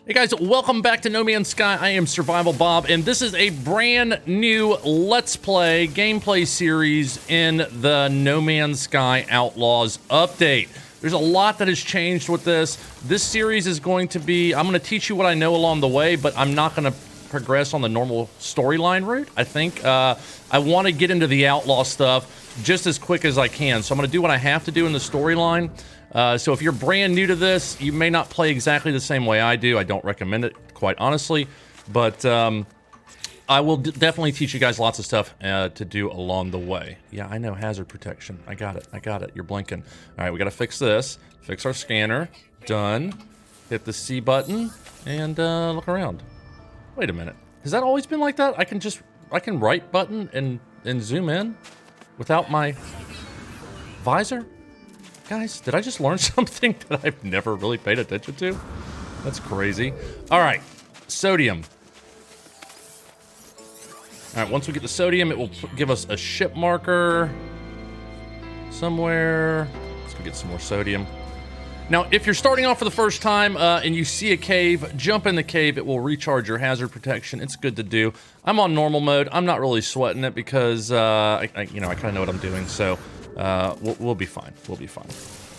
Hey guys, welcome back to No Man's Sky. I am TheSurvivalBob, and this is a brand new Let's Play gameplay series in the No Man's Sky Outlaws update. There's a lot that has changed with this. This series is going to be, I'm going to teach you what I know along the way, but I'm not going to progress on the normal storyline route. I think I want to get into the Outlaw stuff just as quick as I can. So I'm going to do what I have to do in the storyline. So if you're brand new to this, you may not play exactly the same way I do. I don't recommend it, quite honestly. But I will definitely teach you guys lots of stuff to do along the way. Yeah, I know, hazard protection. I got it. I got it. You're blinking. All right, we got to fix this. Fix our scanner. Done. Hit the C button and look around. Wait a minute. Has that always been like that? I can right button and zoom in without my visor? Guys, did I just learn something that I've never really paid attention to? That's crazy. All right, sodium. All right, once we get the sodium, it will give us a ship marker somewhere. Let's go get some more sodium. Now, if you're starting off for the first time and you see a cave, jump in the cave. It will recharge your hazard protection. It's good to do. I'm on normal mode. I'm not really sweating it because I kind of know what I'm doing. So we'll be fine. We'll be fine.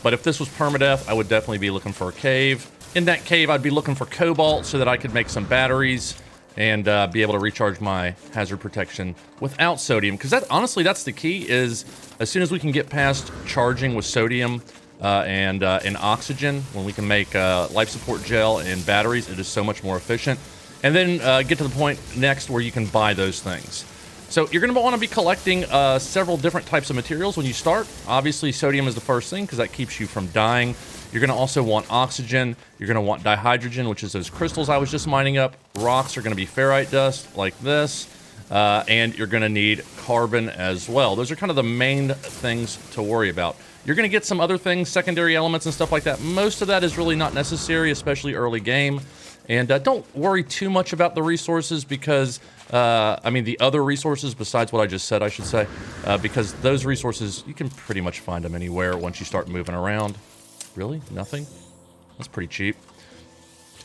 But if this was permadeath, I would definitely be looking for a cave. In that cave, I'd be looking for cobalt so that I could make some batteries and be able to recharge my hazard protection without sodium. Because honestly, that's the key. Is as soon as we can get past charging with sodium and oxygen, when we can make life support gel and batteries, it is so much more efficient. And then get to the point next where you can buy those things. So you're going to want to be collecting several different types of materials when you start. Obviously, sodium is the first thing because that keeps you from dying. You're going to also want oxygen. You're going to want dihydrogen, which is those crystals I was just mining up. Rocks are going to be ferrite dust like this. And you're going to need carbon as well. Those are kind of the main things to worry about. You're going to get some other things, secondary elements and stuff like that. Most of that is really not necessary, especially early game. And don't worry too much about the resources because, the other resources besides what I just said, I should say, because those resources, you can pretty much find them anywhere once you start moving around. Really? Nothing? That's pretty cheap.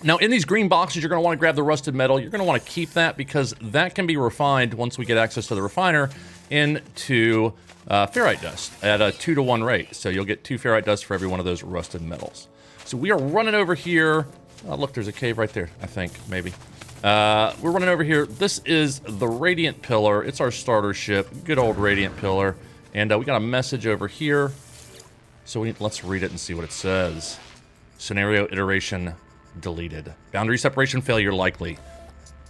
Now, in these green boxes, you're going to want to grab the rusted metal. You're going to want to keep that because that can be refined once we get access to the refiner into ferrite dust at a 2-to-1 rate. So you'll get 2 ferrite dust for every one of those rusted metals. So we are running over here. Oh, look, there's a cave right there, I think, maybe. We're running over here. This is the Radiant Pillar. It's our starter ship. Good old Radiant Pillar. And we got a message over here. So let's read it and see what it says. Scenario iteration deleted. Boundary separation failure likely.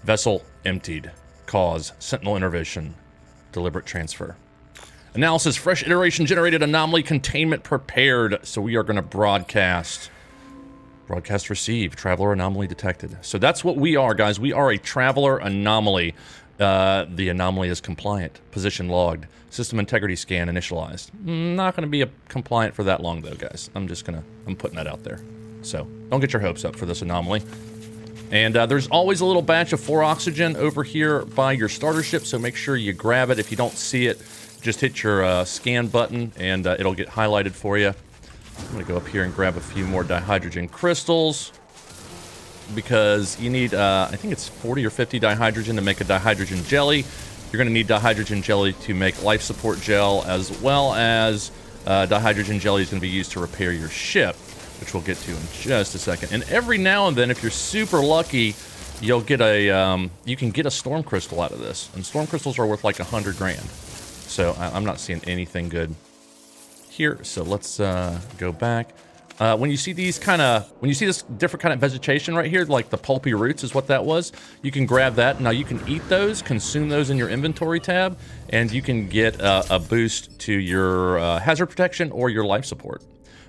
Vessel emptied. Cause sentinel intervention. Deliberate transfer. Analysis, fresh iteration generated, anomaly containment prepared. So we are going to broadcast. Broadcast received. Traveler anomaly detected. So that's what we are, guys. We are a traveler anomaly. The anomaly is compliant. Position logged. System integrity scan initialized. Not going to be compliant for that long, though, guys. I'm putting that out there. So don't get your hopes up for this anomaly. And there's always a little batch of 4 oxygen over here by your starter ship, so make sure you grab it. If you don't see it, just hit your scan button, and it'll get highlighted for you. I'm going to go up here and grab a few more dihydrogen crystals because you need, I think it's 40 or 50 dihydrogen to make a dihydrogen jelly. You're going to need dihydrogen jelly to make life support gel, as well as dihydrogen jelly is going to be used to repair your ship, which we'll get to in just a second. And every now and then, if you're super lucky, you'll get you can get a storm crystal out of this. And storm crystals are worth like 100 grand. So I'm not seeing anything good here, so let's go back. When you see this different kind of vegetation right here, like the pulpy roots is what that was, you can grab that. Now you can eat those, consume those in your inventory tab, and you can get a boost to your hazard protection or your life support.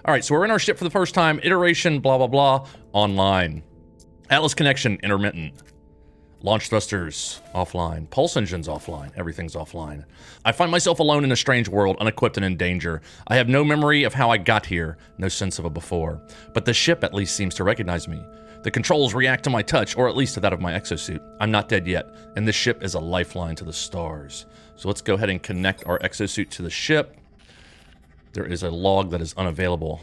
All right, so we're in our ship for the first time. Iteration, blah, blah, blah, online. Atlas connection, intermittent. Launch thrusters, offline. Pulse engines, offline. Everything's offline. I find myself alone in a strange world, unequipped and in danger. I have no memory of how I got here, no sense of a before. But the ship at least seems to recognize me. The controls react to my touch, or at least to that of my exosuit. I'm not dead yet, and this ship is a lifeline to the stars. So let's go ahead and connect our exosuit to the ship. There is a log that is unavailable.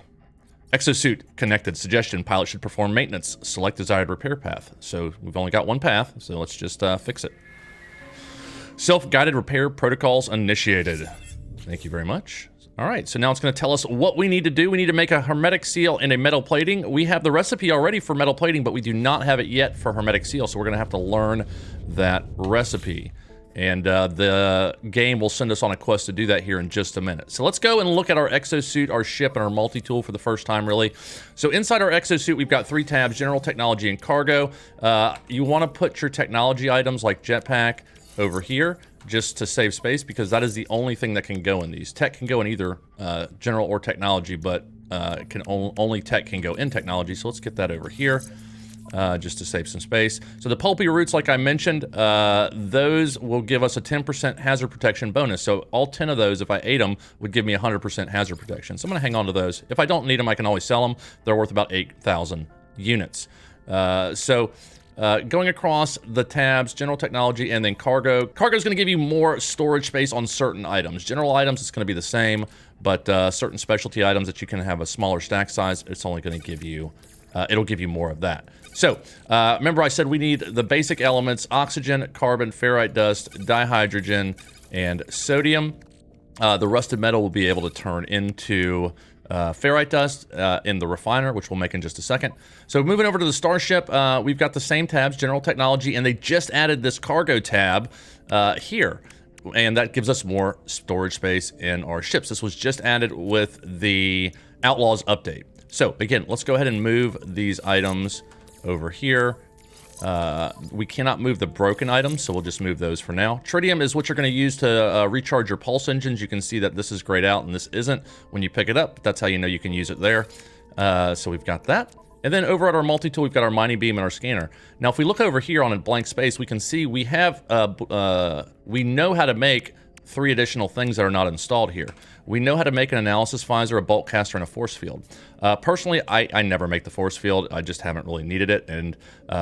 Exosuit connected. Suggestion: pilot should perform maintenance. Select desired repair path. So we've only got one path, so let's just fix it. Self-guided repair protocols initiated. Thank you very much. All right, so now it's going to tell us what we need to do. We need to make a hermetic seal and a metal plating. We have the recipe already for metal plating, but we do not have it yet for hermetic seal, so we're going to have to learn that recipe. And the game will send us on a quest to do that here in just a minute. So let's go and look at our exosuit, our ship, and our multi-tool for the first time, really. So inside our exosuit, we've got 3 tabs: General, Technology, and Cargo. You want to put your technology items like jetpack over here just to save space, because that is the only thing that can go in these. Tech can go in either General or Technology, but only Tech can go in Technology. So let's get that over here. Just to save some space. So the pulpy roots, like I mentioned, those will give us a 10% hazard protection bonus. So all 10 of those, if I ate them, would give me 100% hazard protection. So I'm going to hang on to those. If I don't need them, I can always sell them. They're worth about 8,000 units. Going across the tabs, General, Technology, and then Cargo. Cargo is going to give you more storage space on certain items. General items, it's going to be the same, but certain specialty items that you can have a smaller stack size, it's only going to give you, it'll give you more of that. So, remember I said we need the basic elements: oxygen, carbon, ferrite dust, dihydrogen, and sodium. The rusted metal will be able to turn into ferrite dust in the refiner, which we'll make in just a second. So moving over to the starship, we've got the same tabs, General, Technology, and they just added this Cargo tab here. And that gives us more storage space in our ships. This was just added with the Outlaws update. So again, let's go ahead and move these items over here. We cannot move the broken items, so we'll just move those for now. Tritium is what you're going to use to recharge your pulse engines. You can see that this is grayed out and this isn't when you pick it up. That's how you know you can use it there. So we've got that. And then over at our multi-tool, we've got our mining beam and our scanner. Now, if we look over here on a blank space, we can see we have, we know how to make 3 additional things that are not installed here. We know how to make an analysis visor, a bulk caster, and a force field. Personally, I never make the force field. I just haven't really needed it, and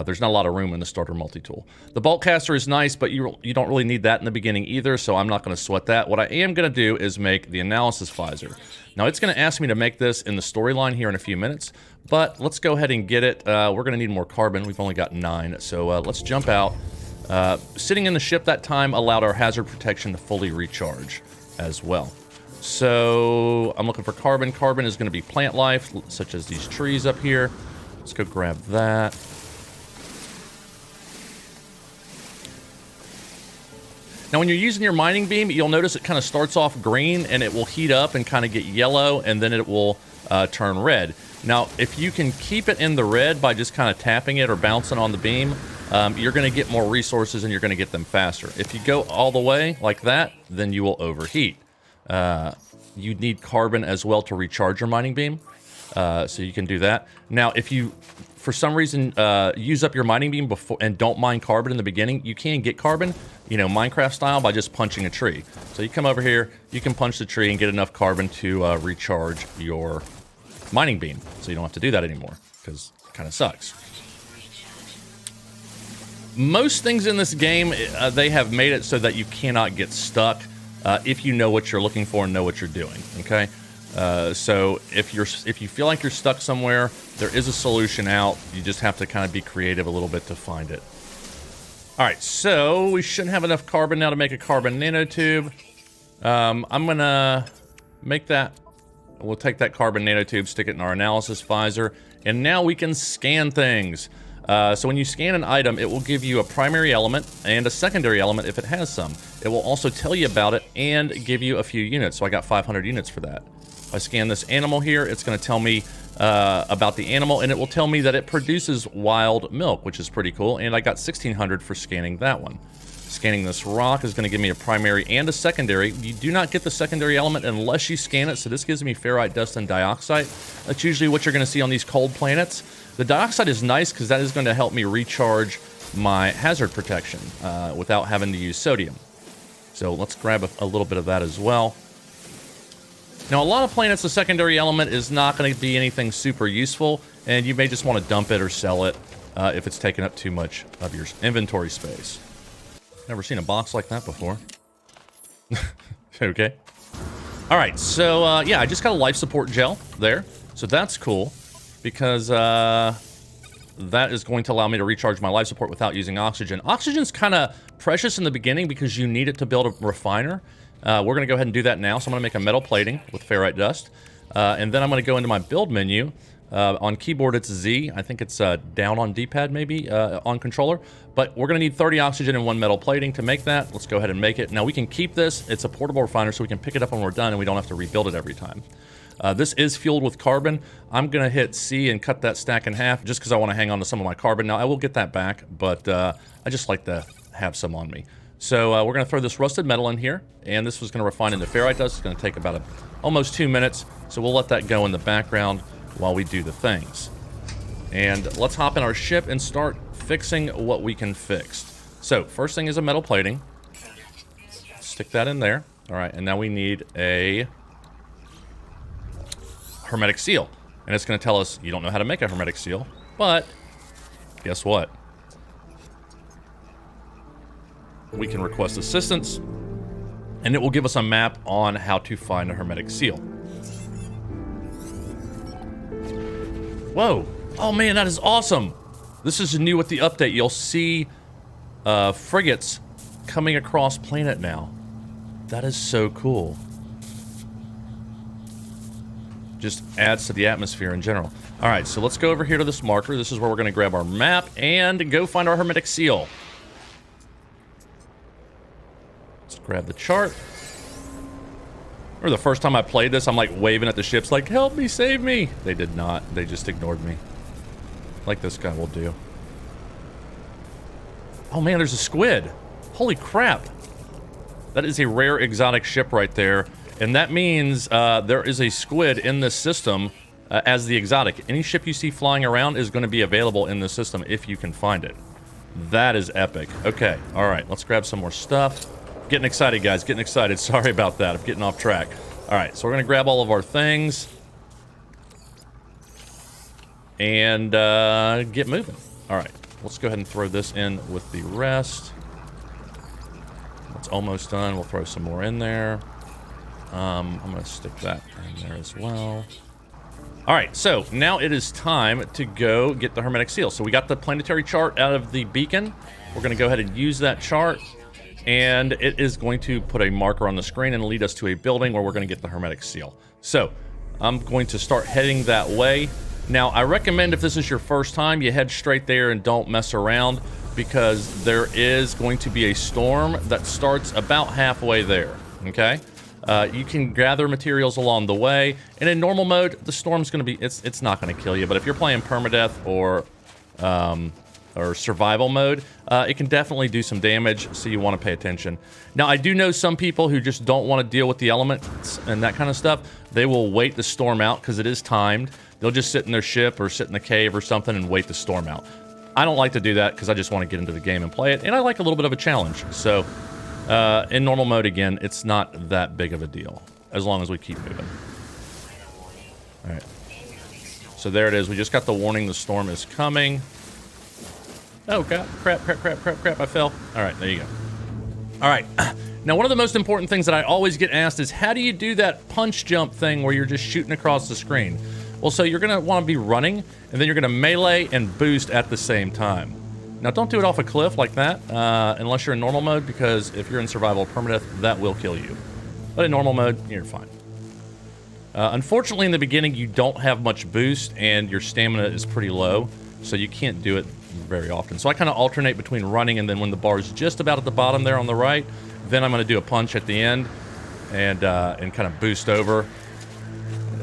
there's not a lot of room in the starter multi-tool. The bulk caster is nice, but you don't really need that in the beginning either, so I'm not going to sweat that. What I am going to do is make the analysis visor. Now, it's going to ask me to make this in the storyline here in a few minutes, but let's go ahead and get it. We're going to need more carbon. We've only got 9, so let's jump out. Sitting in the ship that time allowed our hazard protection to fully recharge as well. So I'm looking for carbon. Carbon is going to be plant life, such as these trees up here. Let's go grab that. Now, when you're using your mining beam, you'll notice it kind of starts off green and it will heat up and kind of get yellow, and then it will turn red. Now, if you can keep it in the red by just kind of tapping it or bouncing on the beam, you're going to get more resources and you're going to get them faster. If you go all the way like that, then you will overheat. You need carbon as well to recharge your mining beam, so you can do that. Now, if you, for some reason, use up your mining beam before and don't mine carbon in the beginning, you can get carbon, you know, Minecraft style, by just punching a tree. So you come over here, you can punch the tree and get enough carbon to recharge your mining beam. So you don't have to do that anymore, because it kind of sucks. Most things in this game, they have made it so that you cannot get stuck if you know what you're looking for and know what you're doing, okay? So if you feel like you're stuck somewhere, there is a solution out. You just have to kind of be creative a little bit to find it. All right, so we shouldn't have enough carbon now to make a carbon nanotube. I'm gonna make that. We'll take that carbon nanotube, stick it in our analysis visor, and now we can scan things. So when you scan an item, it will give you a primary element and a secondary element if it has some. It will also tell you about it and give you a few units. So I got 500 units for that. If I scan this animal here, it's going to tell me about the animal, and it will tell me that it produces wild milk, which is pretty cool. And I got 1,600 for scanning that one. Scanning this rock is going to give me a primary and a secondary. You do not get the secondary element unless you scan it. So this gives me ferrite dust and dioxide. That's usually what you're going to see on these cold planets. The dioxide is nice because that is going to help me recharge my hazard protection without having to use sodium. So let's grab a little bit of that as well. Now, a lot of planets, the secondary element is not going to be anything super useful, and you may just want to dump it or sell it if it's taking up too much of your inventory space. Never seen a box like that before. Okay. All right, so yeah, I just got a life support gel there. So that's cool, because that is going to allow me to recharge my life support without using oxygen. Oxygen's kind of precious in the beginning because you need it to build a refiner. We're going to go ahead and do that now. So I'm going to make a metal plating with ferrite dust. And then I'm going to go into my build menu. On keyboard, it's Z. I think it's down on D-pad, maybe, on controller. But we're going to need 30 oxygen and 1 metal plating to make that. Let's go ahead and make it. Now, we can keep this. It's a portable refiner, so we can pick it up when we're done, and we don't have to rebuild it every time. This is fueled with carbon. I'm going to hit C and cut that stack in half just because I want to hang on to some of my carbon. Now, I will get that back, but I just like to have some on me. So we're going to throw this rusted metal in here, and this was going to refine into ferrite dust. It's going to take about almost 2 minutes, so we'll let that go in the background while we do the things. And let's hop in our ship and start fixing what we can fix. So, first thing is a metal plating. Stick that in there. All right, and now we need a hermetic seal. And it's going to tell us you don't know how to make a hermetic seal, but guess what? We can request assistance, and it will give us a map on how to find a hermetic seal. Whoa. Oh man, that is awesome. This is new with the update. You'll see frigates coming across planet now. That is so cool. Just adds to the atmosphere in general. All right, so let's go over here to this marker. This is where we're going to grab our map and go find our hermetic seal. Let's grab the chart. Or the first time I played this, I'm like waving at the ships like, help me, save me. They did not. They just ignored me. Like this guy will do. Oh man, there's a squid. Holy crap. That is a rare exotic ship right there. And that means there is a squid in this system as the exotic. Any ship you see flying around is going to be available in this system if you can find it. That is epic. Okay, all right, let's grab some more stuff. Getting excited, guys, getting excited. Sorry about that, I'm getting off track. All right, so we're going to grab all of our things and get moving. All right, let's go ahead and throw this in with the rest. It's almost done. We'll throw some more in there. I'm going to stick that in there as well. All right, so now it is time to go get the hermetic seal. So we got the planetary chart out of the beacon. We're going to go ahead and use that chart, and it is going to put a marker on the screen and lead us to a building where we're going to get the hermetic seal. So I'm going to start heading that way. Now, I recommend if this is your first time, you head straight there and don't mess around, because there is going to be a storm that starts about halfway there, okay? You can gather materials along the way, and in normal mode, the storm's going to be, it's not going to kill you, but if you're playing permadeath or survival mode, it can definitely do some damage, so you want to pay attention. Now, I do know some people who just don't want to deal with the elements and that kind of stuff. They will wait the storm out because it is timed. They'll just sit in their ship or sit in the cave or something and wait the storm out. I don't like to do that because I just want to get into the game and play it, and I like a little bit of a challenge. So, in normal mode, again, it's not that big of a deal, as long as we keep moving. Alright. So there it is. We just got the warning the storm is coming. Oh, crap, I fell. Alright, there you go. Alright. Now, one of the most important things that I always get asked is, how do you do that punch jump thing where you're just shooting across the screen? Well, so you're going to want to be running, and then you're going to melee and boost at the same time. Now, don't do it off a cliff like that, unless you're in normal mode, because if you're in survival or permadeath, that will kill you. But in normal mode, you're fine. Unfortunately, in the beginning, you don't have much boost, and your stamina is pretty low, so you can't do it very often. So I kind of alternate between running, and then when the bar is just about at the bottom there on the right, then I'm going to do a punch at the end, and kind of boost over,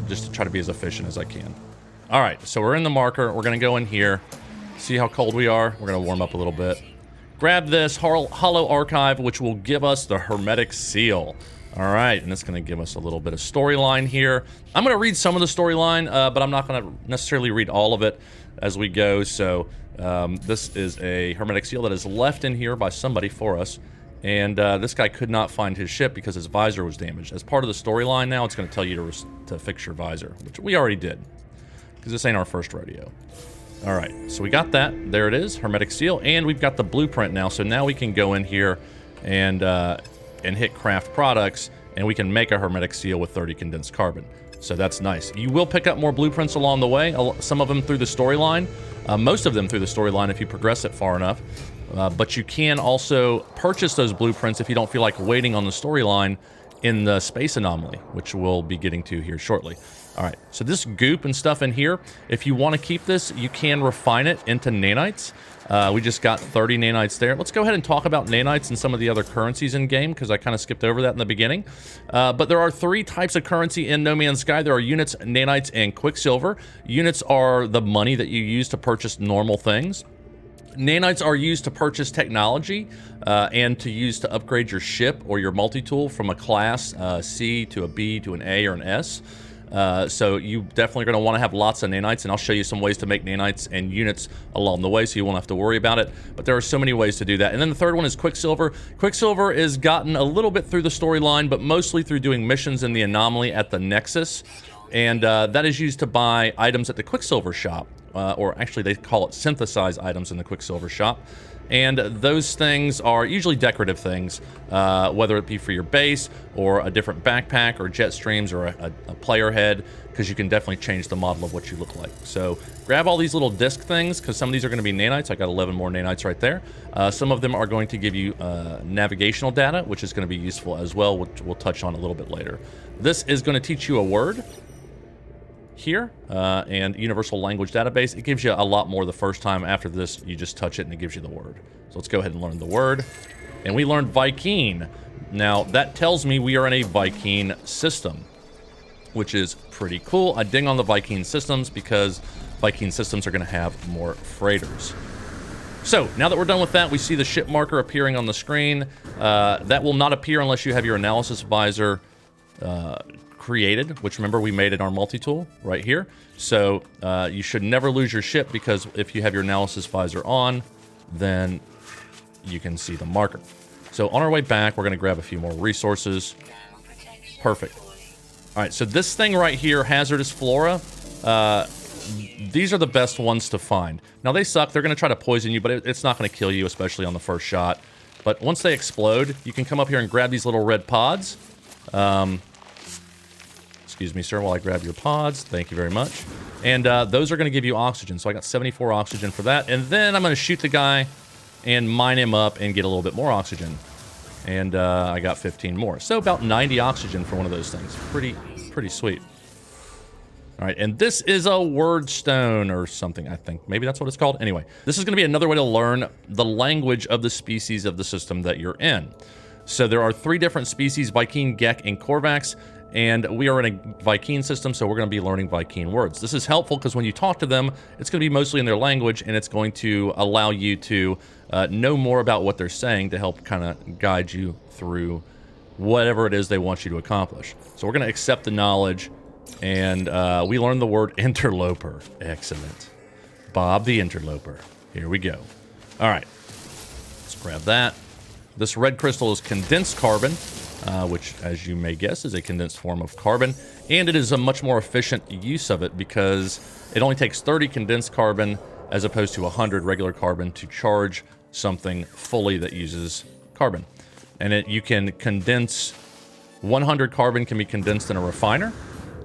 just to try to be as efficient as I can. All right, so we're in the marker. We're going to go in here. See how cold we are? We're going to warm up a little bit. Grab this hollow archive, which will give us the hermetic seal. All right, and it's going to give us a little bit of storyline here. I'm going to read some of the storyline, but I'm not going to necessarily read all of it as we go. So this is a hermetic seal that is left in here by somebody for us. And this guy could not find his ship because his visor was damaged. As part of the storyline now, it's going to tell you to fix your visor, which we already did, because this ain't our first rodeo. All right, so we got that. There it is, hermetic seal, and we've got the blueprint now. So now we can go in here and hit craft products, and we can make a hermetic seal with 30 condensed carbon. So that's nice. You will pick up more blueprints along the way, some of them through the storyline, most of them through the storyline if you progress it far enough. But you can also purchase those blueprints if you don't feel like waiting on the storyline in the space anomaly, which we'll be getting to here shortly. All right, so this goop and stuff in here, if you want to keep this, you can refine it into nanites. We just got 30 nanites there. Let's go ahead and talk about nanites and some of the other currencies in game, because I kind of skipped over that in the beginning. But there are 3 types of currency in No Man's Sky. There are units, nanites, and quicksilver. Units are the money that you use to purchase normal things. Nanites are used to purchase technology and to use to upgrade your ship or your multi-tool from a class C to a B to an A or an S. So you definitely going to want to have lots of nanites, and I'll show you some ways to make nanites and units along the way so you won't have to worry about it. But there are so many ways to do that. And then the third one is Quicksilver. Quicksilver is gotten a little bit through the storyline, but mostly through doing missions in the anomaly at the Nexus. And that is used to buy items at the Quicksilver shop. Or actually they call it synthesize items in the Quicksilver shop. And those things are usually decorative things, whether it be for your base or a different backpack or jet streams or a player head, because you can definitely change the model of what you look like. So grab all these little disc things, because some of these are going to be nanites. I got 11 more nanites right there. Some of them are going to give you navigational data, which is going to be useful as well, which we'll touch on a little bit later. This is going to teach you a word here, and universal language database. It gives you a lot more the first time. After this, you just touch it and it gives you the word. So let's go ahead and learn the word. And we learned Viking. Now that tells me we are in a Viking system, which is pretty cool. I ding on the Viking systems because Viking systems are going to have more freighters. So now that we're done with that, we see the ship marker appearing on the screen. That will not appear unless you have your analysis visor created, which remember we made in our multi-tool right here. So you should never lose your ship, because if you have your analysis visor on, then you can see the marker. So on our way back, we're going to grab a few more resources. Perfect. All right, so this thing right here, hazardous flora, these are the best ones to find. Now they suck. They're going to try to poison you, but it's not going to kill you, especially on the first shot. But once they explode, you can come up here and grab these little red pods. Excuse me, sir, while I grab your pods. Thank you very much. And those are going to give you oxygen. So I got 74 oxygen for that. And then I'm going to shoot the guy and mine him up and get a little bit more oxygen. And I got 15 more. So about 90 oxygen for one of those things. Pretty sweet. All right, and this is a word stone or something, I think. Maybe that's what it's called. Anyway, this is going to be another way to learn the language of the species of the system that you're in. So there are 3 different species, Viking, Gek, and Korvax. And we are in a Viking system, so we're going to be learning Viking words. This is helpful because when you talk to them, it's going to be mostly in their language, and it's going to allow you to know more about what they're saying to help kind of guide you through whatever it is they want you to accomplish. So we're going to accept the knowledge, and we learned the word interloper. Excellent. Bob the interloper. Here we go. All right. Let's grab that. This red crystal is condensed carbon. Which, as you may guess, is a condensed form of carbon, and it is a much more efficient use of it because it only takes 30 condensed carbon as opposed to 100 regular carbon to charge something fully that uses carbon. And you can condense 100 carbon can be condensed in a refiner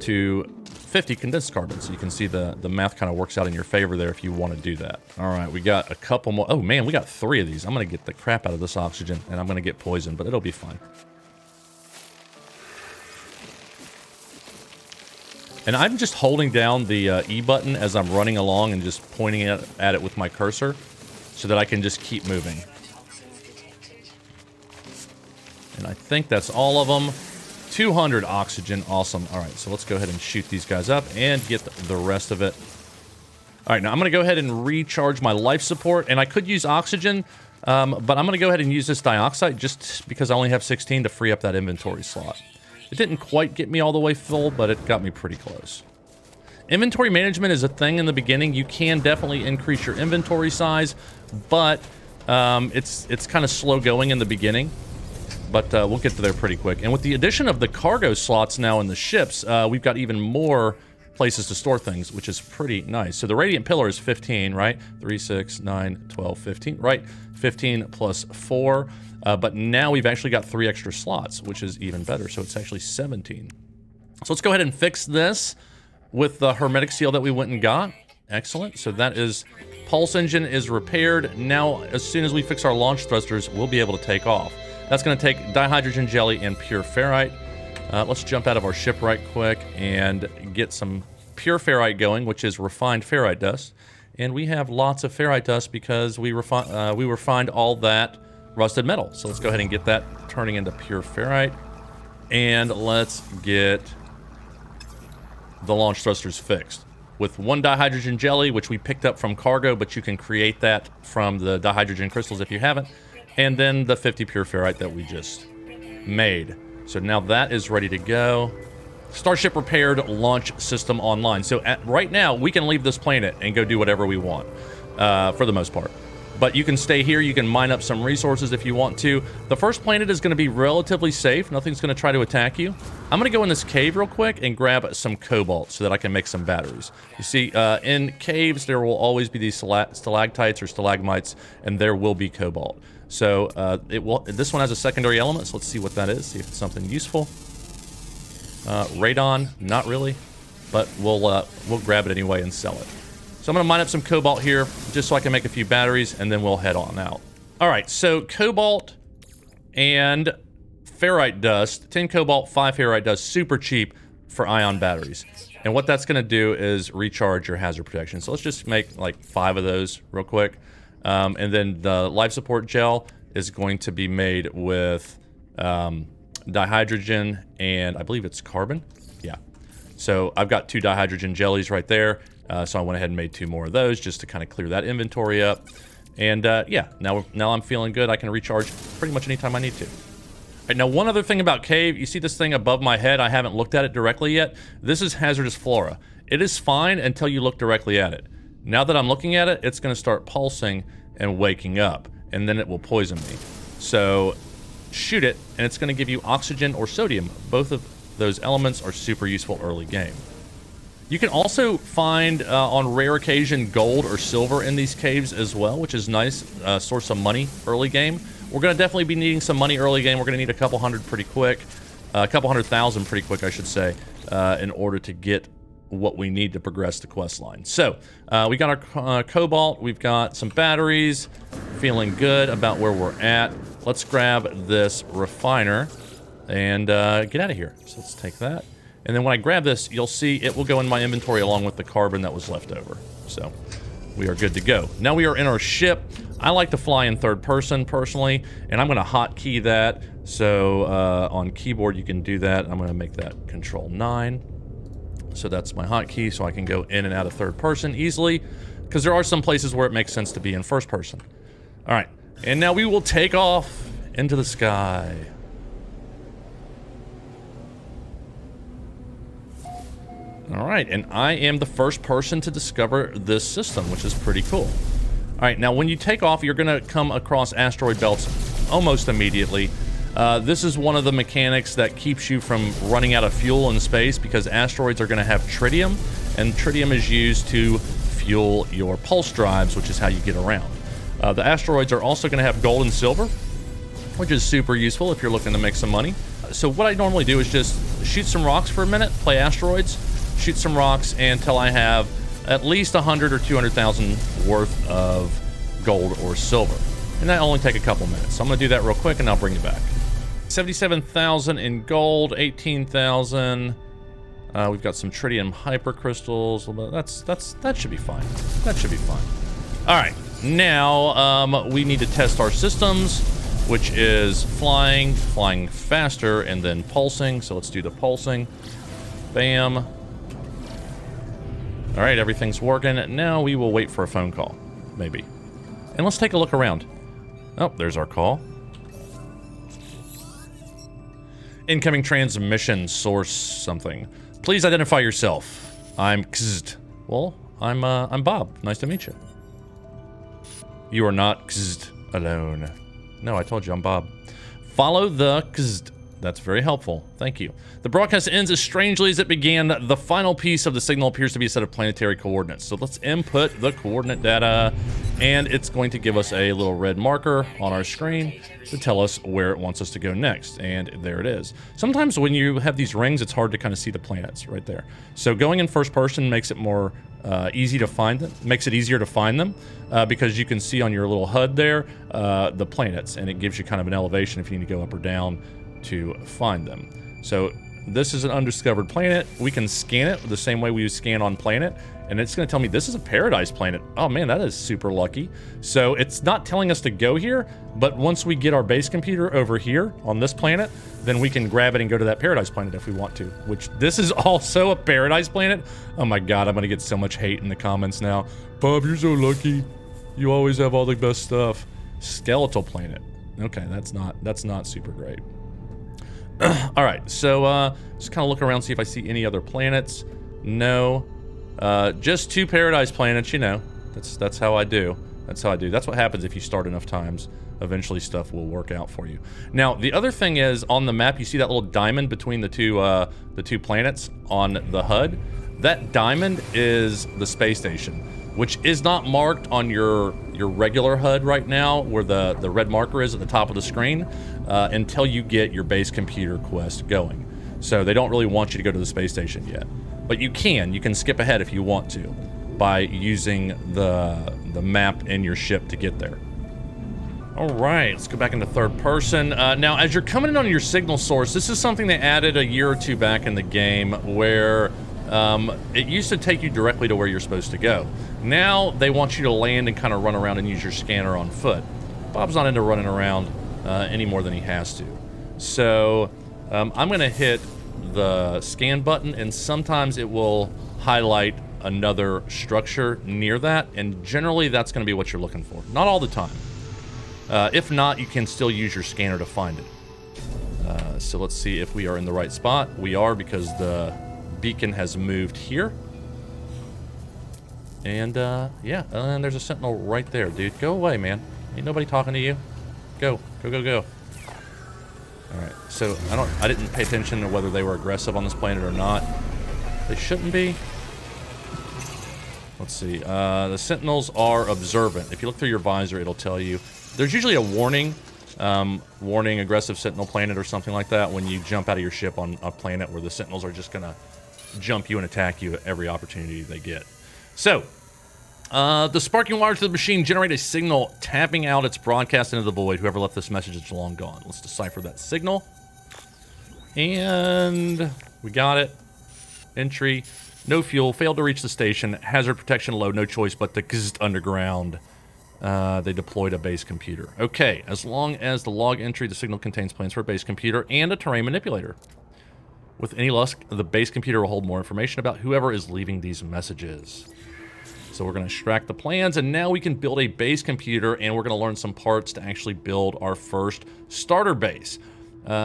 to 50 condensed carbon. So you can see the math kind of works out in your favor there if you want to do that. All right, we got a couple more. Oh man, we got 3 of these. I'm going to get the crap out of this oxygen, and I'm going to get poisoned, but it'll be fine. And I'm just holding down the E button as I'm running along and just pointing at it with my cursor so that I can just keep moving. And I think that's all of them. 200 oxygen, awesome. All right, so let's go ahead and shoot these guys up and get the rest of it. All right, now I'm going to go ahead and recharge my life support, and I could use oxygen, but I'm going to go ahead and use this dioxide just because I only have 16 to free up that inventory slot. It didn't quite get me all the way full, but it got me pretty close. Inventory management is a thing in the beginning. You can definitely increase your inventory size, but it's kind of slow going in the beginning. But we'll get to there pretty quick. And with the addition of the cargo slots now in the ships, we've got even more places to store things, which is pretty nice. So the radiant pillar is 15, right? 3, 6, 9, 12, 15, right? 15 plus 4. But now we've actually got 3 extra slots, which is even better. So it's actually 17. So let's go ahead and fix this with the hermetic seal that we went and got. Excellent. So that is, pulse engine is repaired. Now, as soon as we fix our launch thrusters, we'll be able to take off. That's going to take dihydrogen jelly and pure ferrite. Let's jump out of our ship right quick and get some pure ferrite going, which is refined ferrite dust. And we have lots of ferrite dust because we refined all that rusted metal. So let's go ahead and get that turning into pure ferrite. And let's get the launch thrusters fixed with 1 dihydrogen jelly, which we picked up from cargo, but you can create that from the dihydrogen crystals if you haven't, and then the 50 pure ferrite that we just made. So now that is ready to go. Starship repaired, launch system online. So right now we can leave this planet and go do whatever we want, for the most part. But you can stay here, you can mine up some resources if you want to. The first planet is going to be relatively safe. Nothing's going to try to attack you. I'm going to go in this cave real quick and grab some cobalt so that I can make some batteries. You see, in caves, there will always be these stalactites or stalagmites, and there will be cobalt. So this one has a secondary element, so let's see what that is, see if it's something useful. Radon, not really, but we'll grab it anyway and sell it. So I'm going to mine up some cobalt here, just so I can make a few batteries, and then we'll head on out. All right, so cobalt and ferrite dust, 10 cobalt, 5 ferrite dust, super cheap for ion batteries. And what that's going to do is recharge your hazard protection. So let's just make like 5 of those real quick. And then the life support gel is going to be made with dihydrogen and I believe it's carbon. Yeah. So I've got 2 dihydrogen jellies right there. So I went ahead and made 2 more of those just to kind of clear that inventory up. And yeah, now I'm feeling good. I can recharge pretty much anytime I need to. All right, now one other thing about cave, you see this thing above my head? I haven't looked at it directly yet. This is hazardous flora. It is fine until you look directly at it. Now that I'm looking at it, it's going to start pulsing and waking up, and then it will poison me. So shoot it, and it's going to give you oxygen or sodium. Both of those elements are super useful early game. You can also find, on rare occasion, gold or silver in these caves as well, which is nice. Source of money early game. We're going to definitely be needing some money early game. We're going to need a couple hundred pretty quick. A couple 100,000 pretty quick, I should say, in order to get what we need to progress the quest line. So, we got our cobalt. We've got some batteries. Feeling good about where we're at. Let's grab this refiner and get out of here. So let's take that. And then when I grab this, you'll see it will go in my inventory along with the carbon that was left over. So we are good to go. Now we are in our ship. I like to fly in third person personally, and I'm going to hotkey that. So on keyboard you can do that. I'm going to make that Control 9. So that's my hotkey, so I can go in and out of third person easily, because there are some places where it makes sense to be in first person. All right, and now we will take off into the sky. All right, and I am the first person to discover this system, which is pretty cool. All right, now when you take off, you're going to come across asteroid belts almost immediately. This is one of the mechanics that keeps you from running out of fuel in space, because asteroids are going to have tritium, and tritium is used to fuel your pulse drives, which is how you get around. The asteroids are also going to have gold and silver, which is super useful if you're looking to make some money. So what I normally do is just shoot some rocks for a minute, play asteroids, shoot some rocks until I have at least 100 or 200,000 worth of gold or silver. And that'll only take a couple minutes. So I'm going to do that real quick and I'll bring you back. 77,000 in gold, 18,000. We've got some tritium hypercrystals. That should be fine. That should be fine. All right, now we need to test our systems, which is flying faster, and then pulsing. So let's do the pulsing. Bam. All right, everything's working. Now we will wait for a phone call, maybe. And let's take a look around. Oh, there's our call. Incoming transmission, source something. Please identify yourself. I'm Kzd. Well, I'm Bob. Nice to meet you. You are not Kzd alone. No, I told you I'm Bob. Follow the Kzd. That's very helpful. Thank you. The broadcast ends as strangely as it began. The final piece of the signal appears to be a set of planetary coordinates. So let's input the coordinate data. and it's going to give us a little red marker on our screen to tell us where it wants us to go next, and there it is. Sometimes when you have these rings, it's hard to kind of see the planets right there. So going in first person makes it more easy to find them, makes it easier to find them, because you can see on your little HUD there the planets, and it gives you kind of an elevation if you need to go up or down to find them. So this is an undiscovered planet. We can scan it the same way we scan on planet, and it's going to tell me this is a paradise planet. Oh man, that is super lucky. So it's not telling us to go here, but once we get our base computer over here on this planet, then we can grab it and go to that paradise planet if we want to, which this is also a paradise planet. Oh my god, I'm going to get so much hate in the comments now. Bob, you're so lucky. You always have all the best stuff. Skeletal planet. Okay, that's not super great. All right, so just kind of look around, see if I see any other planets. No, just 2 paradise planets. You know, that's how I do. That's how I do. That's what happens if you start enough times. Eventually, stuff will work out for you. Now, the other thing is on the map, you see that little diamond between the two planets on the HUD. That diamond is the space station, which is not marked on your regular HUD right now, where the red marker is at the top of the screen, until you get your base computer quest going. So they don't really want you to go to the space station yet. But you can skip ahead if you want to by using the map in your ship to get there. All right, let's go back into third person. Now, as you're coming in on your signal source, this is something they added a year or two back in the game where it used to take you directly to where you're supposed to go. Now, they want you to land and kind of run around and use your scanner on foot. Bob's not into running around any more than he has to. So, I'm going to hit the scan button, and sometimes it will highlight another structure near that, and generally that's going to be what you're looking for. Not all the time. If not, you can still use your scanner to find it. So let's see if we are in the right spot. We are, because the beacon has moved here. And yeah, and there's a sentinel right there, dude. Go away, man. Ain't nobody talking to you. Go. Alright, so I didn't pay attention to whether they were aggressive on this planet or not. They shouldn't be. Let's see. The sentinels are observant. If you look through your visor, it'll tell you. There's usually a warning, warning aggressive sentinel planet or something like that when you jump out of your ship on a planet where the sentinels are just gonna jump you and attack you at every opportunity they get. So, the sparking wire to the machine generate a signal tapping out its broadcast into the void. Whoever left this message is long gone. Let's decipher that signal. And we got it. Entry. No fuel. Failed to reach the station. Hazard protection low. No choice but to underground. They deployed a base computer. Okay, as long as the log entry, the signal contains plans for a base computer and a terrain manipulator. With any luck, the base computer will hold more information about whoever is leaving these messages. So we're going to extract the plans, and now we can build a base computer, and we're going to learn some parts to actually build our first starter base.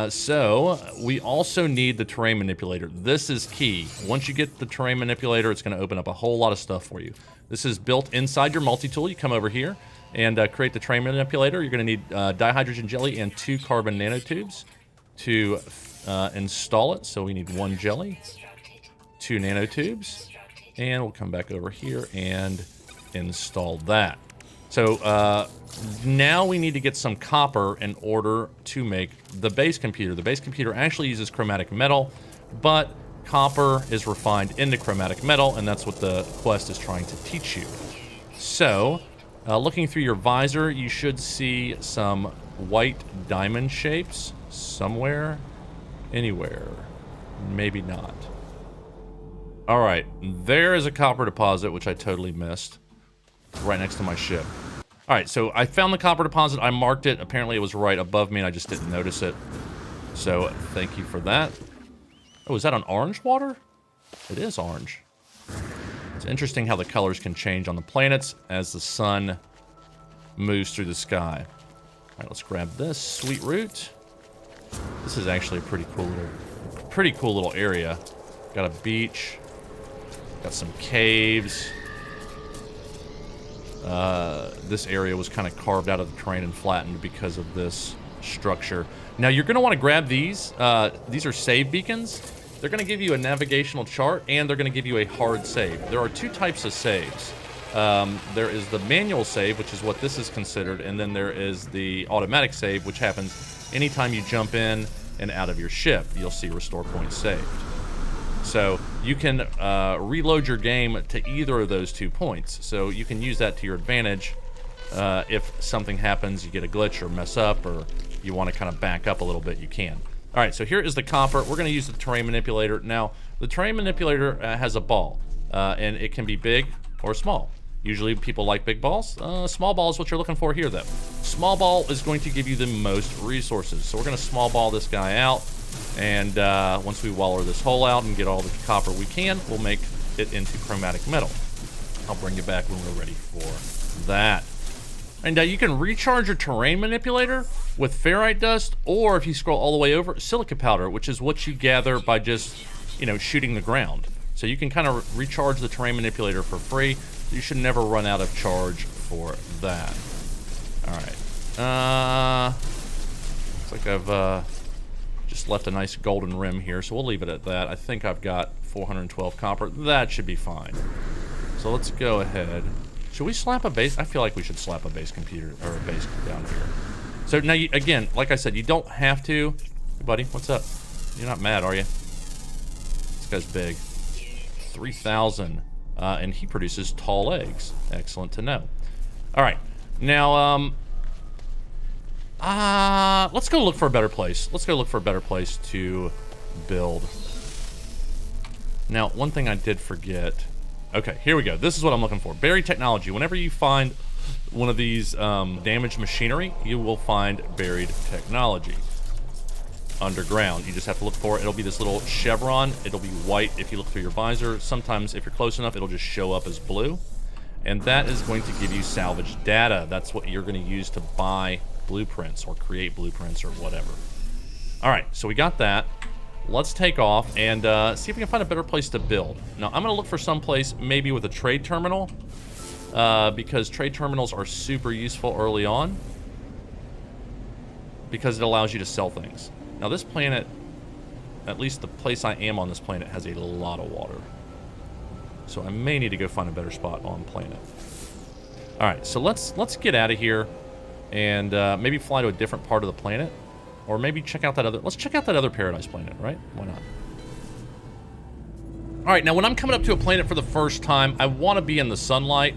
So we also need the terrain manipulator. This is key. Once you get the terrain manipulator, it's going to open up a whole lot of stuff for you. This is built inside your multi-tool. You come over here and create the terrain manipulator. You're going to need dihydrogen jelly and 2 carbon nanotubes to install it. So we need 1 jelly, 2 nanotubes, and we'll come back over here and install that. So now we need to get some copper in order to make the base computer. The base computer actually uses chromatic metal, but copper is refined into chromatic metal, and that's what the quest is trying to teach you. So, looking through your visor, you should see some white diamond shapes somewhere, anywhere, maybe not. All right, there is a copper deposit, which I totally missed, right next to my ship. All right, so I found the copper deposit. I marked it. Apparently, it was right above me, and I just didn't notice it. So, thank you for that. Oh, is that an orange water? It is orange. It's interesting how the colors can change on the planets as the sun moves through the sky. All right, let's grab this sweet root. This is actually a pretty cool little area. Got a beach. Got some caves. This area was kind of carved out of the terrain and flattened because of this structure. Now, you're going to want to grab these. These are save beacons. They're going to give you a navigational chart, and they're going to give you a hard save. There are 2 types of saves. There is the manual save, which is what this is considered, and then there is the automatic save, which happens anytime you jump in and out of your ship. You'll see restore points saved. So you can reload your game to either of those 2 points. So you can use that to your advantage if something happens, you get a glitch or mess up, or you want to kind of back up a little bit, you can. All right, so here is the copper. We're going to use the terrain manipulator. Now, the terrain manipulator has a ball, and it can be big or small. Usually people like big balls. Small ball is what you're looking for here, though. Small ball is going to give you the most resources. So we're going to small ball this guy out, and once we waller this hole out and get all the copper we can, we'll make it into chromatic metal. I'll bring you back when we're ready for that. And you can recharge your terrain manipulator with ferrite dust, or if you scroll all the way over, silica powder, which is what you gather by just, you know, shooting the ground. So you can kind of recharge the terrain manipulator for free. You should never run out of charge for that. All right. Looks like I've just left a nice golden rim here, so we'll leave it at that. I think I've got 412 copper. That should be fine. So let's go ahead. Should we slap a base? I feel like we should slap a base computer, or a base down here. So now, again, like I said, you don't have to. Hey, buddy, what's up? You're not mad, are you? This guy's big. 3,000. And he produces tall eggs. Excellent to know. All right. Now, let's go look for a better place. Let's go look for a better place to build. Now, one thing I did forget. Okay, here we go. This is what I'm looking for. Buried technology. Whenever you find one of these damaged machinery, you will find buried technology underground. You just have to look for it. It'll be this little chevron. It'll be white if you look through your visor. Sometimes, if you're close enough, it'll just show up as blue. And that is going to give you salvage data. That's what you're going to use to buy blueprints or create blueprints or whatever. All right, so we got that. Let's take off and see if we can find a better place to build. Now, I'm going to look for some place maybe with a trade terminal, because trade terminals are super useful early on, because it allows you to sell things. Now, this planet, at least the place I am on this planet, has a lot of water. So I may need to go find a better spot on planet. All right, so let's get out of here and maybe fly to a different part of the planet. Or maybe check out that other... Let's check out that other paradise planet, right? Why not? All right, now when I'm coming up to a planet for the first time, I want to be in the sunlight,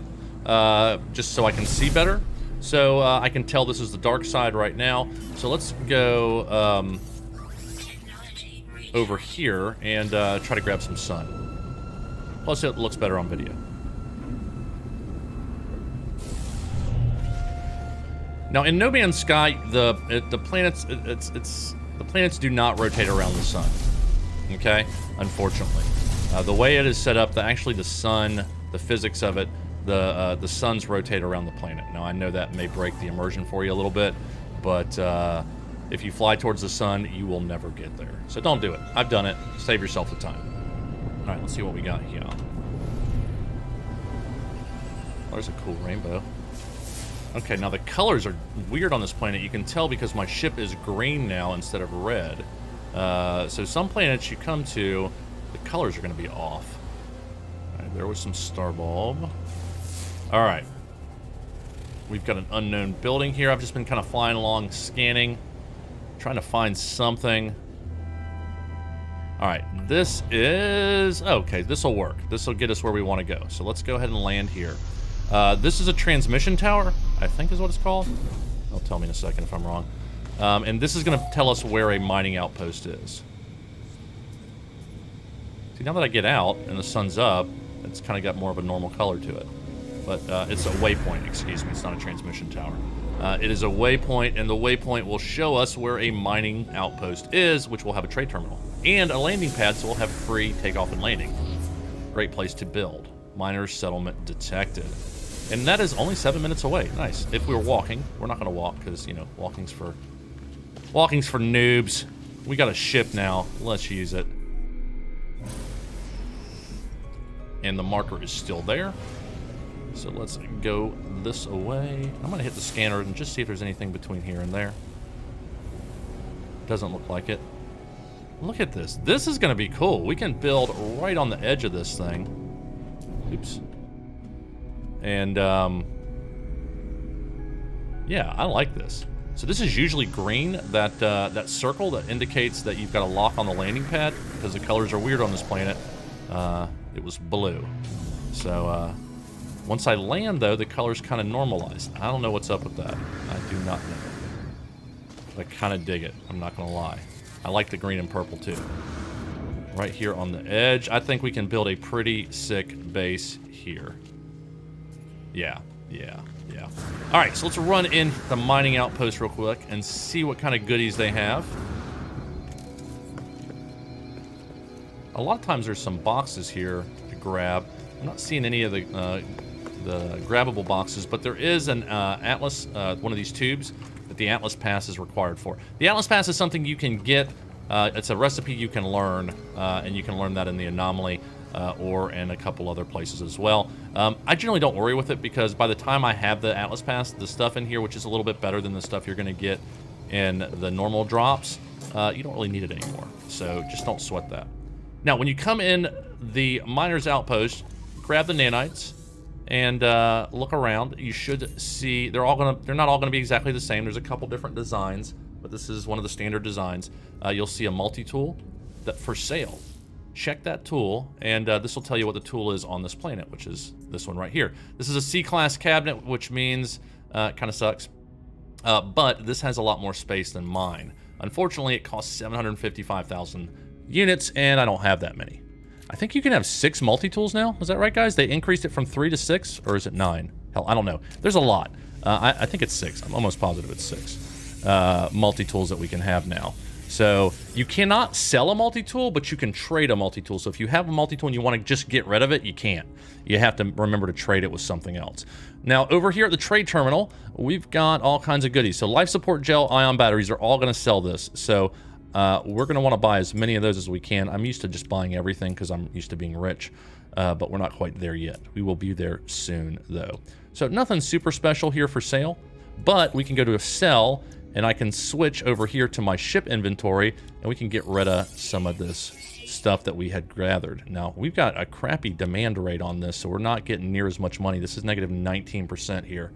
just so I can see better. So I can tell this is the dark side right now. So let's go over here and try to grab some sun. Plus, it looks better on video. Now, in No Man's Sky, the planets do not rotate around the sun. Okay, unfortunately, the way it is set up, actually the sun, the physics of it, the suns rotate around the planet. Now, I know that may break the immersion for you a little bit, but if you fly towards the sun, you will never get there. So don't do it. I've done it. Save yourself the time. All right, let's see what we got here. Oh, there's a cool rainbow. Okay, now the colors are weird on this planet. You can tell because my ship is green now instead of red. So some planets you come to, the colors are going to be off. All right, there was some starbulb. All right. We've got an unknown building here. I've just been kind of flying along, scanning, trying to find something. All right, this is... Okay, this will work. This will get us where we want to go. So let's go ahead and land here. This is a transmission tower, I think is what it's called. They'll tell me in a second if I'm wrong. And this is going to tell us where a mining outpost is. See, now that I get out and the sun's up, it's kind of got more of a normal color to it. But it's a waypoint, excuse me. It's not a transmission tower. It is a waypoint, and the waypoint will show us where a mining outpost is, which will have a trade terminal. And a landing pad, so we'll have free takeoff and landing. Great place to build. Miners settlement detected. And that is only 7 minutes away. Nice. If we were walking, we're not going to walk because, you know, walking's for noobs. We got a ship now. Let's use it. And the marker is still there. So let's go this way. I'm going to hit the scanner and just see if there's anything between here and there. Doesn't look like it. Look at this. This is going to be cool. We can build right on the edge of this thing. Oops. And yeah, I like this. So this is usually green. That circle that indicates that you've got a lock on the landing pad, because the colors are weird on this planet. It was blue. So once I land, though, the colors kind of normalized. I don't know what's up with that. I do not know. But I kind of dig it. I'm not going to lie. I like the green and purple, too. Right here on the edge. I think we can build a pretty sick base here. Yeah. All right, so let's run in the mining outpost real quick and see what kind of goodies they have. A lot of times there's some boxes here to grab. I'm not seeing any of the grabbable boxes, but there is an Atlas, one of these tubes that the Atlas Pass is required for. The Atlas Pass is something you can get. It's a recipe you can learn, and you can learn that in the Anomaly or in a couple other places as well. I generally don't worry with it because by the time I have the Atlas Pass, the stuff in here, which is a little bit better than the stuff you're going to get in the normal drops, you don't really need it anymore. So just don't sweat that. Now, when you come in the Miner's Outpost, grab the nanites and look around. You should see they're not all gonna be exactly the same. There's a couple different designs, but this is one of the standard designs. You'll see a multi-tool that for sale. Check that tool, and this will tell you what the tool is on this planet, which is this one right here. This is a C-class cabinet, which means kind of sucks, but this has a lot more space than mine. Unfortunately, it costs 755,000 units, and I don't have that many. I think you can have 6 multi-tools now. Is that right, guys? They increased it from 3 to 6, or is it 9? Hell, I don't know. There's a lot. I think it's 6. I'm almost positive it's 6 multi-tools that we can have now. So you cannot sell a multi-tool, but you can trade a multi-tool. So if you have a multi-tool and you want to just get rid of it, you can't. You have to remember to trade it with something else. Now, over here at the trade terminal, we've got all kinds of goodies. So life support gel, ion batteries are all going to sell this. So we're going to want to buy as many of those as we can. I'm used to just buying everything because I'm used to being rich, but we're not quite there yet. We will be there soon, though. So nothing super special here for sale, but we can go to a sell, and I can switch over here to my ship inventory, and we can get rid of some of this stuff that we had gathered. Now, we've got a crappy demand rate on this, so we're not getting near as much money. This is negative 19% here.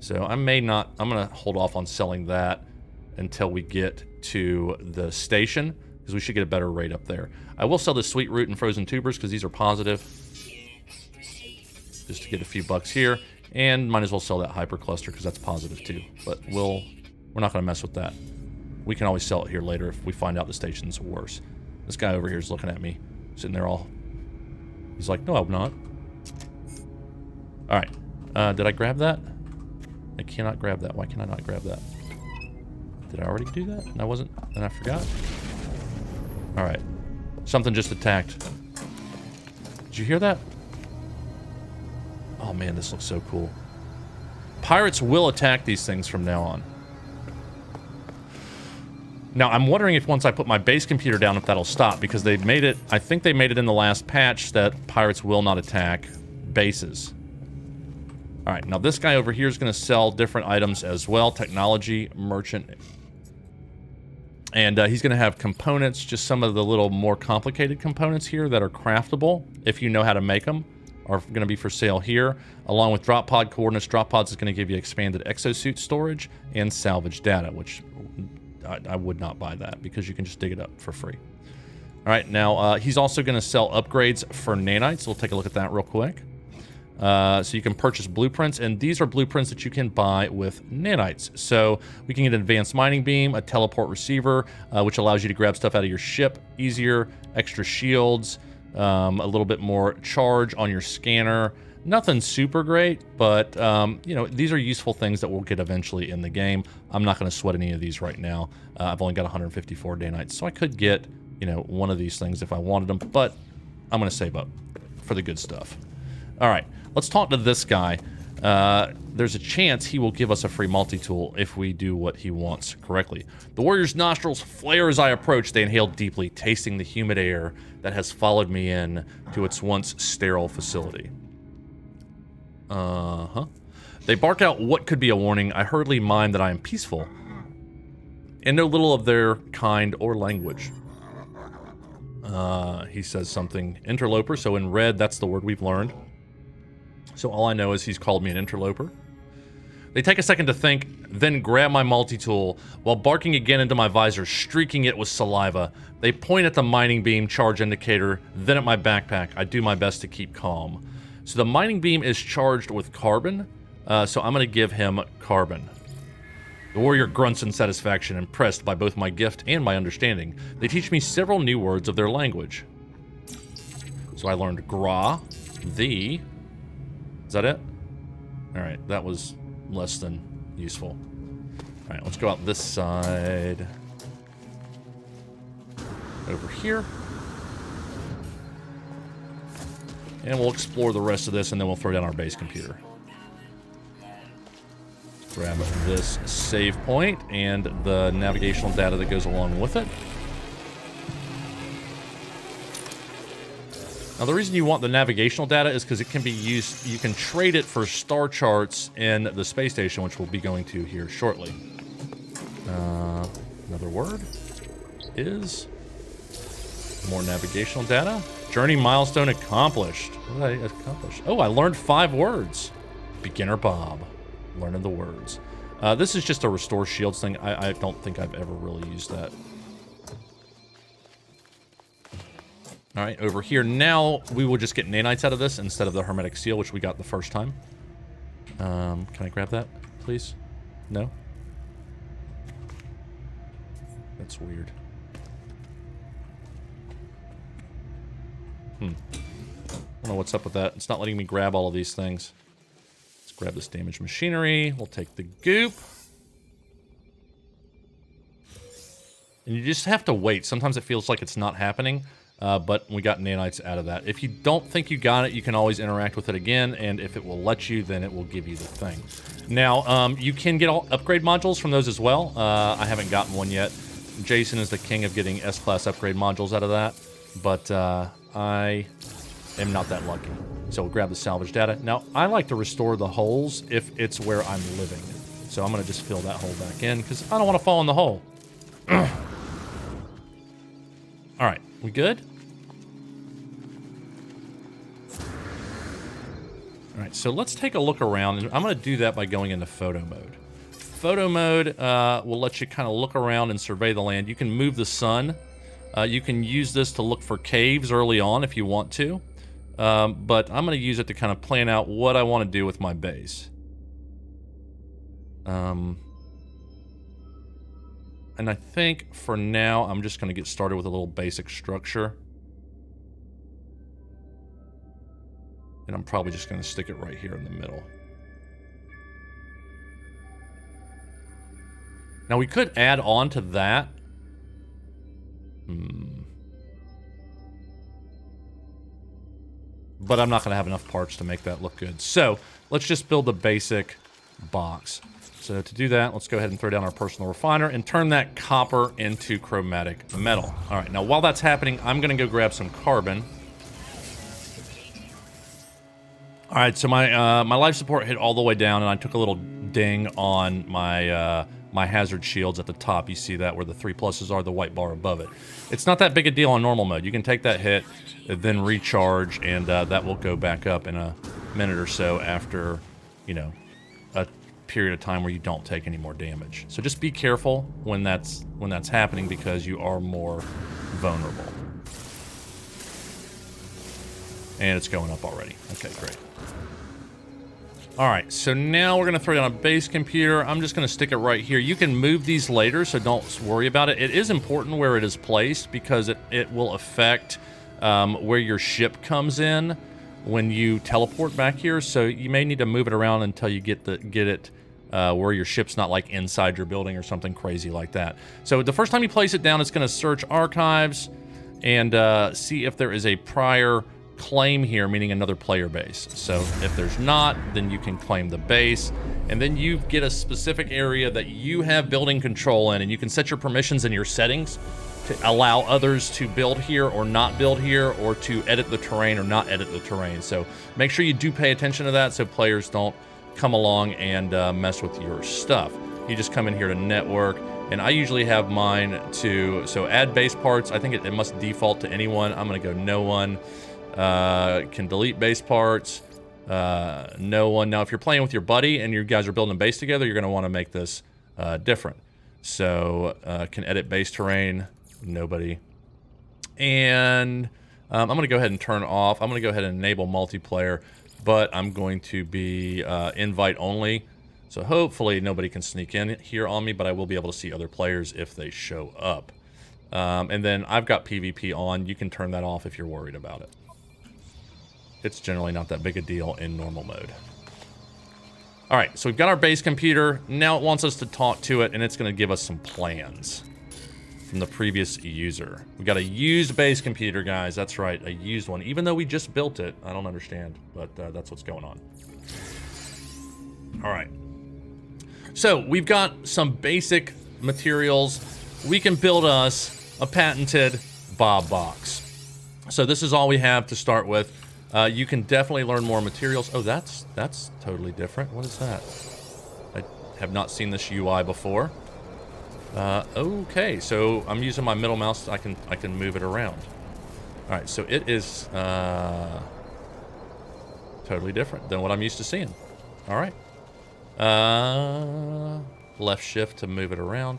So I'm going to hold off on selling that until we get to the station, because we should get a better rate up there. I will sell the sweet root and frozen tubers because these are positive, just to get a few bucks here, and might as well sell that hypercluster because that's positive too. But we're not going to mess with that. We can always sell it here later if we find out the station's worse. This guy over here is looking at me, sitting there all. He's like, no, I'm not. All right, did I grab that? I cannot grab that. Why can I not grab that? Did I already do that? And I forgot? Alright. Something just attacked. Did you hear that? Oh man, this looks so cool. Pirates will attack these things from now on. Now, I'm wondering if once I put my base computer down, if that'll stop, because they've made it, I think they made it in the last patch that pirates will not attack bases. Alright, now this guy over here is going to sell different items as well. Technology, merchant. And he's going to have components, just some of the little more complicated components here that are craftable, if you know how to make them, are going to be for sale here, along with drop pod coordinates. Drop pods is going to give you expanded exosuit storage and salvage data, which I would not buy that because you can just dig it up for free. All right, now he's also going to sell upgrades for nanites. We'll take a look at that real quick. So you can purchase blueprints, and these are blueprints that you can buy with nanites. So we can get an advanced mining beam, a teleport receiver, which allows you to grab stuff out of your ship easier, extra shields, a little bit more charge on your scanner. Nothing super great, but you know, these are useful things that we'll get eventually in the game. I'm not going to sweat any of these right now. I've only got 154 nanites, so I could get, you know, one of these things if I wanted them, but I'm going to save up for the good stuff. All right, let's talk to this guy. There's a chance he will give us a free multi-tool if we do what he wants correctly. The warrior's nostrils flare as I approach. They inhale deeply, tasting the humid air that has followed me in to its once sterile facility. They bark out what could be a warning. I hurriedly mime that I am peaceful and know little of their kind or language. He says something interloper, so in red, that's the word we've learned. So all I know is he's called me an interloper. They take a second to think, then grab my multi-tool while barking again into my visor, streaking it with saliva. They point at the mining beam charge indicator, then at my backpack. I do my best to keep calm. So the mining beam is charged with carbon, so I'm going to give him carbon. The warrior grunts in satisfaction, impressed by both my gift and my understanding. They teach me several new words of their language. So I learned gra, the. Is that it? Alright, that was less than useful. Alright, let's go out this side. Over here. And we'll explore the rest of this, and then we'll throw down our base computer. Grab this save point and the navigational data that goes along with it. Now, the reason you want the navigational data is because it can be used, you can trade it for star charts in the space station, which we'll be going to here shortly. Another word is more navigational data. Journey milestone accomplished. What did I accomplish? Oh, I learned 5 words. Beginner Bob. Learning the words. This is just a restore shields thing. I don't think I've ever really used that. Alright, over here. Now, we will just get nanites out of this instead of the hermetic seal, which we got the first time. Can I grab that, please? No? That's weird. I don't know what's up with that. It's not letting me grab all of these things. Let's grab this damaged machinery. We'll take the goop. And you just have to wait. Sometimes it feels like it's not happening. But we got nanites out of that. If you don't think you got it, you can always interact with it again, and if it will let you, then it will give you the thing. Now, you can get all upgrade modules from those as well. I haven't gotten one yet. Jason is the king of getting S-Class upgrade modules out of that, but I am not that lucky. So we'll grab the salvage data. Now, I like to restore the holes if it's where I'm living. So I'm going to just fill that hole back in, because I don't want to fall in the hole. Alright, we good? Alright, so let's take a look around, and I'm going to do that by going into photo mode. Photo mode will let you kind of look around and survey the land. You can move the sun. You can use this to look for caves early on if you want to. But I'm going to use it to kind of plan out what I want to do with my base. And I think for now, I'm just going to get started with a little basic structure. And I'm probably just going to stick it right here in the middle. Now, we could add on to that. But I'm not going to have enough parts to make that look good. So, let's just build a basic box. So to do that, let's go ahead and throw down our personal refiner and turn that copper into chromatic metal. All right, now while that's happening, I'm going to go grab some carbon. All right, so my life support hit all the way down, and I took a little ding on my my hazard shields at the top. You see that where the 3 pluses are, the white bar above it. It's not that big a deal on normal mode. You can take that hit, then recharge, and that will go back up in a minute or so after, you know, a period of time where you don't take any more damage. So just be careful when that's happening, because you are more vulnerable. And it's going up already. Okay, great. Alright, so now we're going to throw down a base computer. I'm just going to stick it right here. You can move these later, so don't worry about it. It is important where it is placed, because it will affect where your ship comes in when you teleport back here. So you may need to move it around until you get it where your ship's not like inside your building or something crazy like that. So the first time you place it down, it's going to search archives and see if there is a prior claim here, meaning another player base. So if there's not, then you can claim the base, and then you get a specific area that you have building control in, and you can set your permissions in your settings to allow others to build here or not build here, or to edit the terrain or not edit the terrain. So make sure you do pay attention to that, so players don't come along and mess with your stuff. You just come in here to network, and I usually have mine to, so add base parts. I think it must default to anyone. I'm going to go no one. Can delete base parts. no one. Now, if you're playing with your buddy and you guys are building a base together, you're going to want to make this different. So, can edit base terrain, nobody. And I'm going to go ahead and turn off. I'm going to go ahead and enable multiplayer, but I'm going to be invite only. So hopefully nobody can sneak in here on me, but I will be able to see other players if they show up. And then I've got PvP on. You can turn that off if you're worried about it. It's generally not that big a deal in normal mode. All right, so we've got our base computer. Now it wants us to talk to it, and it's going to give us some plans from the previous user. We got a used base computer, guys. That's right, a used one. Even though we just built it, I don't understand, but that's what's going on. All right. So we've got some basic materials. We can build us a patented Bob box. So this is all we have to start with. You can definitely learn more materials. Oh, that's totally different. What is that? I have not seen this UI before. Okay, so I'm using my middle mouse. I can move it around. All right, so it is totally different than what I'm used to seeing. All right. Left shift to move it around.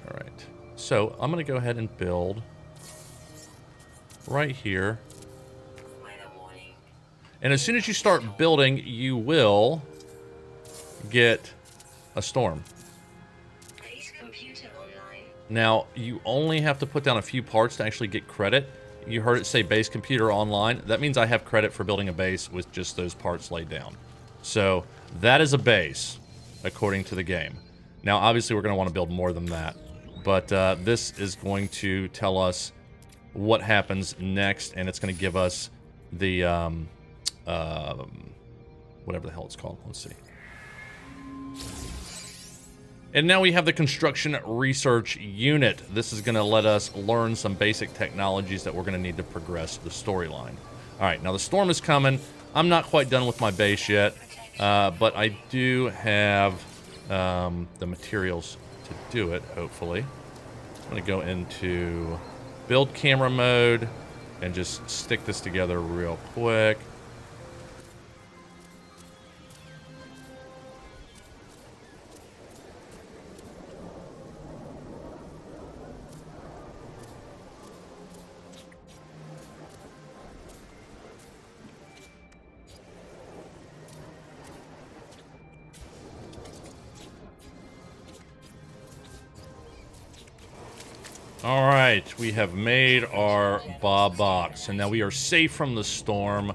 All right. So I'm going to go ahead and build right here. And as soon as you start building, you will get a storm. Now, you only have to put down a few parts to actually get credit. You heard it say base computer online. That means I have credit for building a base with just those parts laid down. So that is a base, according to the game. Now, obviously, we're going to want to build more than that. But this is going to tell us what happens next, and it's going to give us the, whatever the hell it's called. Let's see. And now we have the construction research unit. This is going to let us learn some basic technologies that we're going to need to progress the storyline. All right, now the storm is coming. I'm not quite done with my base yet, but I do have the materials to do it, hopefully. I'm going to go into build camera mode and just stick this together real quick. All right, we have made our Bob box, and now we are safe from the storm.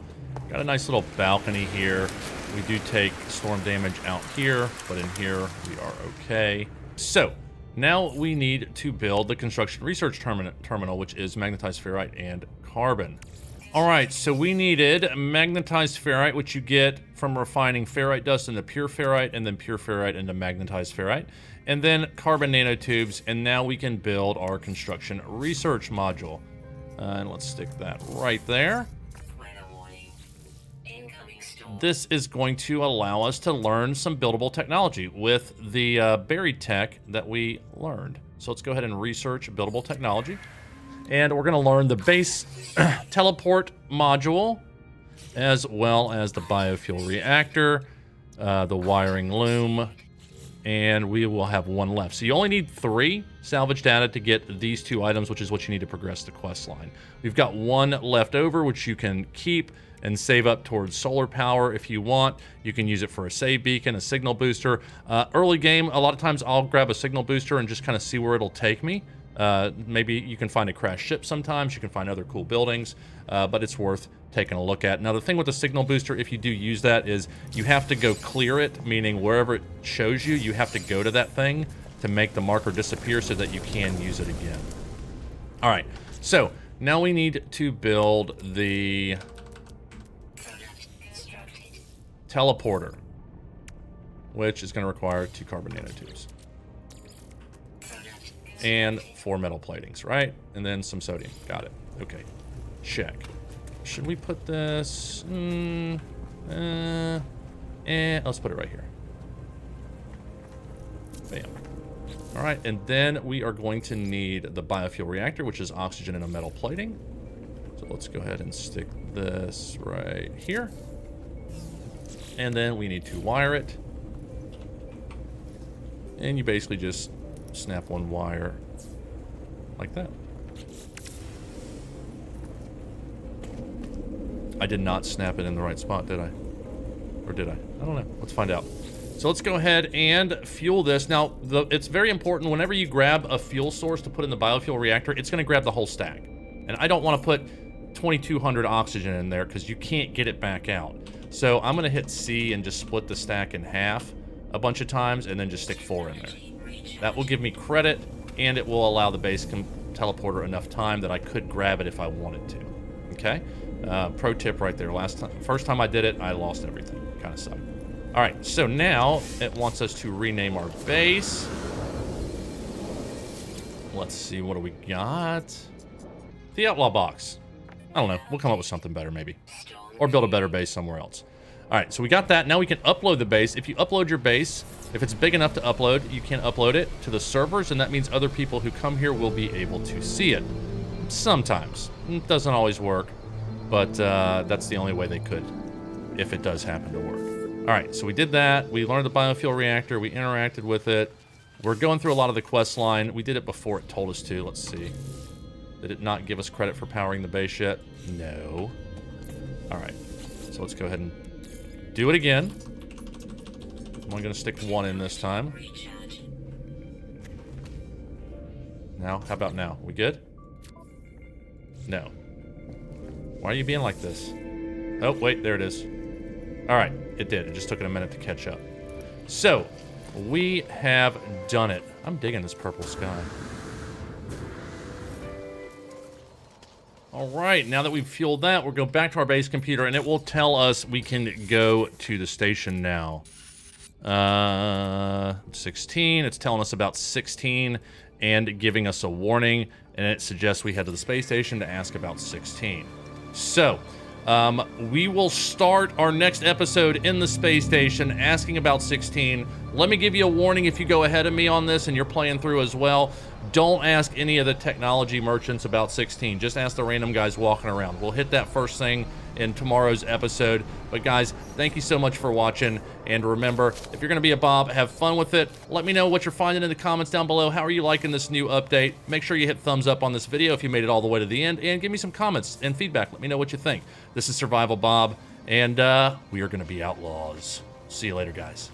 Got a nice little balcony here. We do take storm damage out here, but in here we are okay. So now we need to build the construction research terminal, which is magnetized ferrite and carbon. All right, so we needed magnetized ferrite, which you get from refining ferrite dust into pure ferrite, and then pure ferrite into magnetized ferrite, and then carbon nanotubes, and now we can build our construction research module. And let's stick that right there. This is going to allow us to learn some buildable technology with the buried tech that we learned. So let's go ahead and research buildable technology. And we're going to learn the base teleport module, as well as the biofuel reactor, the wiring loom, and we will have one left. So you only need 3 salvage data to get these 2 items, which is what you need to progress the quest line. We've got 1 left over, which you can keep and save up towards solar power if you want. You can use it for a save beacon, a signal booster. Early game, a lot of times I'll grab a signal booster and just kind of see where it'll take me. Maybe you can find a crashed ship sometimes, you can find other cool buildings, but it's worth taking a look at. Now, the thing with the signal booster, if you do use that, is you have to go clear it, meaning wherever it shows you, you have to go to that thing to make the marker disappear so that you can use it again. All right, so now we need to build the teleporter, which is going to require 2 carbon nanotubes. And 4 metal platings, right? And then some sodium. Got it. Okay. Check. Should we put this? Let's put it right here. Bam. All right, and then we are going to need the biofuel reactor, which is oxygen and a metal plating. So let's go ahead and stick this right here. And then we need to wire it. And you basically just snap one wire like that. I did not snap it in the right spot, did I? Or did I? I don't know. Let's find out. So let's go ahead and fuel this. Now, it's very important whenever you grab a fuel source to put in the biofuel reactor, it's going to grab the whole stack. And I don't want to put 2200 oxygen in there because you can't get it back out. So I'm going to hit C and just split the stack in half a bunch of times and then just stick 4 in there. That will give me credit and it will allow the base teleporter enough time that I could grab it if I wanted to. Okay? Pro tip right there. First time I did it, I lost everything. Kind of sucked. All right, so now it wants us to rename our base. Let's see, what do we got? The Outlaw box. I don't know. We'll come up with something better, maybe. Or build a better base somewhere else. All right, so we got that. Now we can upload the base. If you upload your base, if it's big enough to upload, you can upload it to the servers, and that means other people who come here will be able to see it. Sometimes. It doesn't always work, but that's the only way they could, if it does happen to work. All right, so we did that. We learned the biofuel reactor. We interacted with it. We're going through a lot of the quest line. We did it before it told us to. Let's see. Did it not give us credit for powering the base yet? No. All right, so let's go ahead and do it again. I'm only going to stick 1 in this time. Now, how about now? We good? No. Why are you being like this? Oh, wait, there it is. All right, it did. It just took it a minute to catch up. So, we have done it. I'm digging this purple sky. All right, now that we've fueled that, we'll go back to our base computer, and it will tell us we can go to the station now. 16, it's telling us about 16, and giving us a warning, and it suggests we head to the space station to ask about 16. So, we will start our next episode in the space station asking about 16. Let me give you a warning if you go ahead of me on this and you're playing through as well. Don't ask any of the technology merchants about 16. Just ask the random guys walking around. We'll hit that first thing in tomorrow's episode. But guys, thank you so much for watching. And remember, if you're going to be a Bob, have fun with it. Let me know what you're finding in the comments down below. How are you liking this new update? Make sure you hit thumbs up on this video if you made it all the way to the end. And give me some comments and feedback. Let me know what you think. This is Survival Bob, and we are going to be outlaws. See you later, guys.